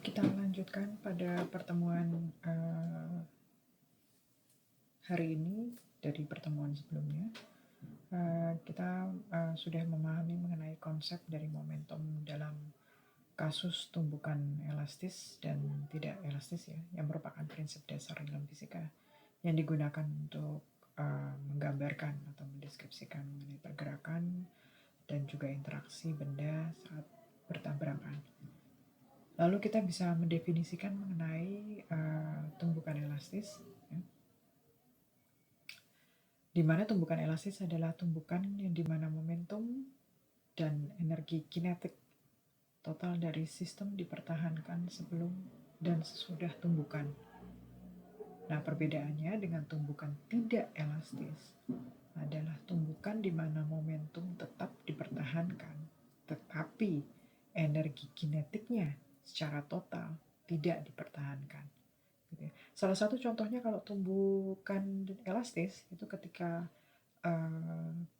Kita lanjutkan pada pertemuan hari ini dari pertemuan sebelumnya. Kita sudah memahami mengenai konsep dari momentum dalam kasus tumbukan elastis dan tidak elastis ya, yang merupakan prinsip dasar dalam fisika yang digunakan untuk menggambarkan atau mendeskripsikan mengenai pergerakan dan juga interaksi benda saat bertabrakan. Lalu kita bisa mendefinisikan mengenai tumbukan elastis, ya, di mana tumbukan elastis adalah tumbukan yang dimana momentum dan energi kinetik total dari sistem dipertahankan sebelum dan sesudah tumbukan. Nah, perbedaannya dengan tumbukan tidak elastis adalah tumbukan di mana momentum tetap dipertahankan, tetapi energi kinetiknya secara total tidak dipertahankan. Gitu ya. Salah satu contohnya kalau tumbukan elastis itu ketika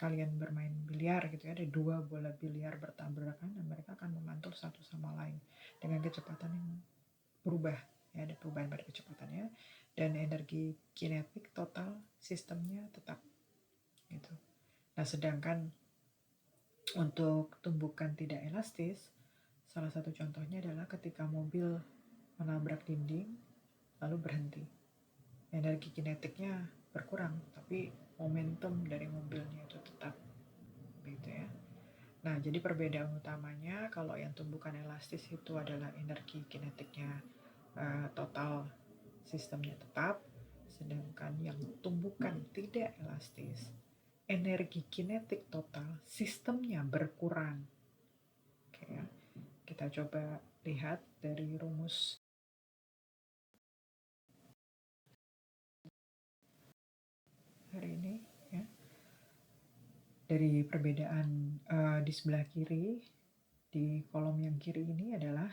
kalian bermain biliar gitu ya, ada dua bola biliar bertabrakan dan mereka akan memantul satu sama lain dengan kecepatan yang berubah, ya, ada perubahan pada kecepatannya dan energi kinetik total sistemnya tetap gitu. Nah, sedangkan untuk tumbukan tidak elastis, salah satu contohnya adalah ketika mobil menabrak dinding lalu berhenti. Energi kinetiknya berkurang, tapi momentum dari mobilnya itu tetap gitu ya. Nah, jadi perbedaan utamanya kalau yang tumbukan elastis itu adalah energi kinetiknya total sistemnya tetap, sedangkan yang tumbukan tidak elastis energi kinetik total sistemnya berkurang. Oke ya. Kita coba lihat dari rumus hari ini ya. Dari perbedaan di sebelah kiri, di kolom yang kiri ini adalah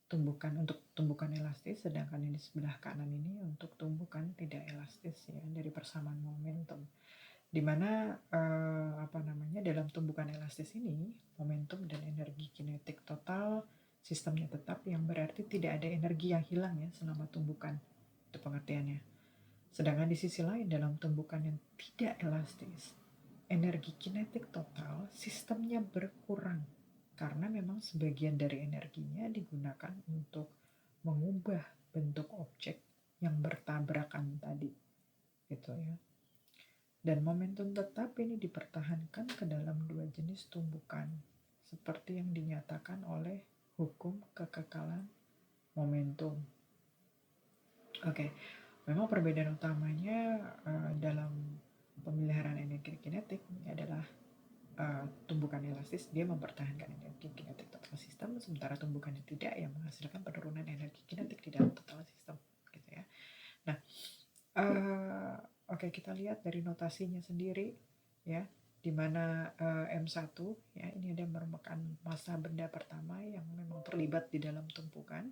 tumbukan untuk tumbukan elastis, sedangkan yang di sebelah kanan ini untuk tumbukan tidak elastis ya, dari persamaan momentum. Di mana dalam tumbukan elastis ini momentum dan energi kinetik total sistemnya tetap, yang berarti tidak ada energi yang hilang ya selama tumbukan, itu pengertiannya. Sedangkan di sisi lain dalam tumbukan yang tidak elastis, energi kinetik total sistemnya berkurang karena memang sebagian dari energinya digunakan untuk mengubah bentuk objek yang bertabrakan tadi gitu ya. Dan momentum tetap ini dipertahankan ke dalam dua jenis tumbukan seperti yang dinyatakan oleh hukum kekekalan momentum. Oke, memang perbedaan utamanya dalam pemeliharaan energi kinetik adalah tumbukan elastis dia mempertahankan energi kinetik total sistem, sementara tumbukan yang tidak yang menghasilkan penurunan energi kinetik di dalam total sistem gitu ya. Nah, oke, kita lihat dari notasinya sendiri ya, di mana M1 ya, ini ada merupakan massa benda pertama yang memang terlibat di dalam tumpukan.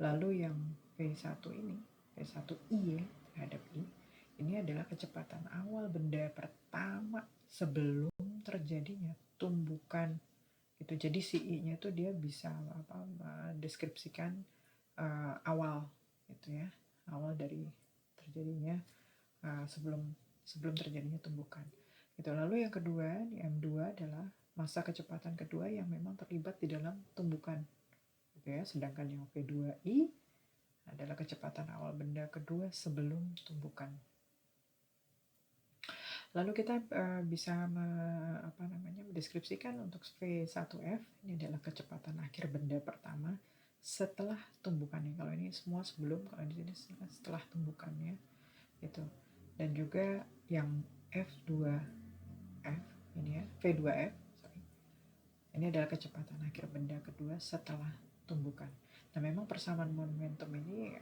Lalu yang V1 ini, V1I ya, terhadap I, ini adalah kecepatan awal benda pertama sebelum terjadinya tumbukan gitu. Jadi si I-nya itu dia bisa mendeskripsikan awal gitu ya, awal dari terjadinya sebelum terjadinya tumbukan gitu. Lalu yang kedua di M2 adalah masa kecepatan kedua yang memang terlibat di dalam tumbukan gitu ya. Sedangkan yang V2I adalah kecepatan awal benda kedua sebelum tumbukan. Lalu kita bisa mendeskripsikan untuk V1F, ini adalah kecepatan akhir benda pertama setelah tumbukannya. Kalau ini semua sebelum, kalau di sini setelah tumbukannya gitu. Dan juga yang F2F ini ya, V2F, sorry. Ini adalah kecepatan akhir benda kedua setelah tumbukan. Nah, memang persamaan momentum ini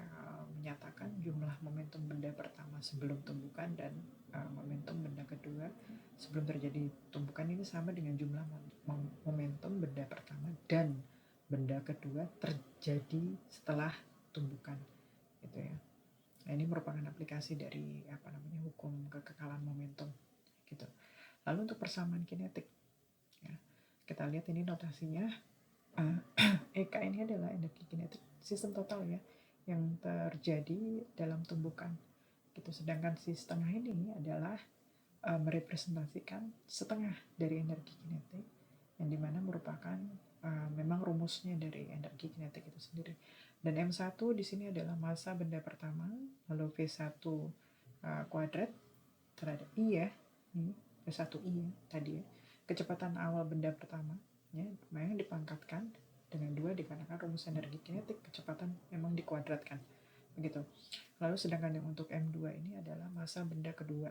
menyatakan jumlah momentum benda pertama sebelum tumbukan dan momentum benda kedua sebelum terjadi tumbukan ini sama dengan jumlah momentum benda pertama dan benda kedua terjadi setelah tumbukan gitu ya. Nah, ini merupakan aplikasi dari hukum kekekalan momentum gitu. Lalu untuk persamaan kinetik ya, kita lihat ini notasinya. EK ini adalah energi kinetik sistem total ya yang terjadi dalam tumbukan gitu. Sedangkan si setengah ini adalah merepresentasikan setengah dari energi kinetik yang dimana merupakan memang rumusnya dari energi kinetik itu sendiri. Dan M1 di sini adalah massa benda pertama, lalu V1 kuadrat terhadap I ya, ini V1I ya tadi ya, kecepatan awal benda pertama ya, memang dipangkatkan dengan 2 dikarenakan rumus energi kinetik kecepatan memang dikuadratkan begitu. Lalu sedangkan yang untuk M2 ini adalah massa benda kedua.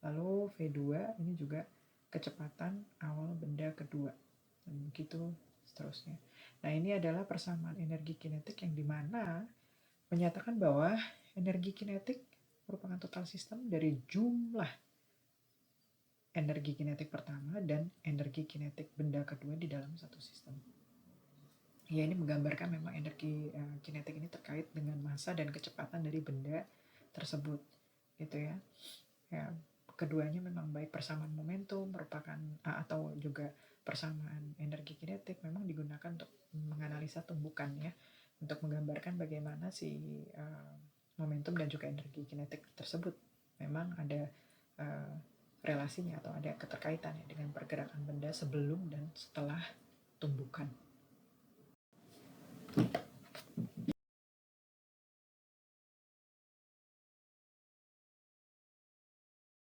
Lalu V2 ini juga kecepatan awal benda kedua. Dan begitu seterusnya. Nah, ini adalah persamaan energi kinetik yang dimana menyatakan bahwa energi kinetik merupakan total sistem dari jumlah energi kinetik pertama dan energi kinetik benda kedua di dalam satu sistem. Ya, ini menggambarkan memang energi kinetik ini terkait dengan massa dan kecepatan dari benda tersebut, gitu ya. Ya, keduanya memang baik persamaan momentum merupakan atau juga persamaan energi kinetik memang digunakan untuk menganalisa tumbukan ya, untuk menggambarkan bagaimana si momentum dan juga energi kinetik tersebut memang ada relasinya atau ada keterkaitannya dengan pergerakan benda sebelum dan setelah tumbukan.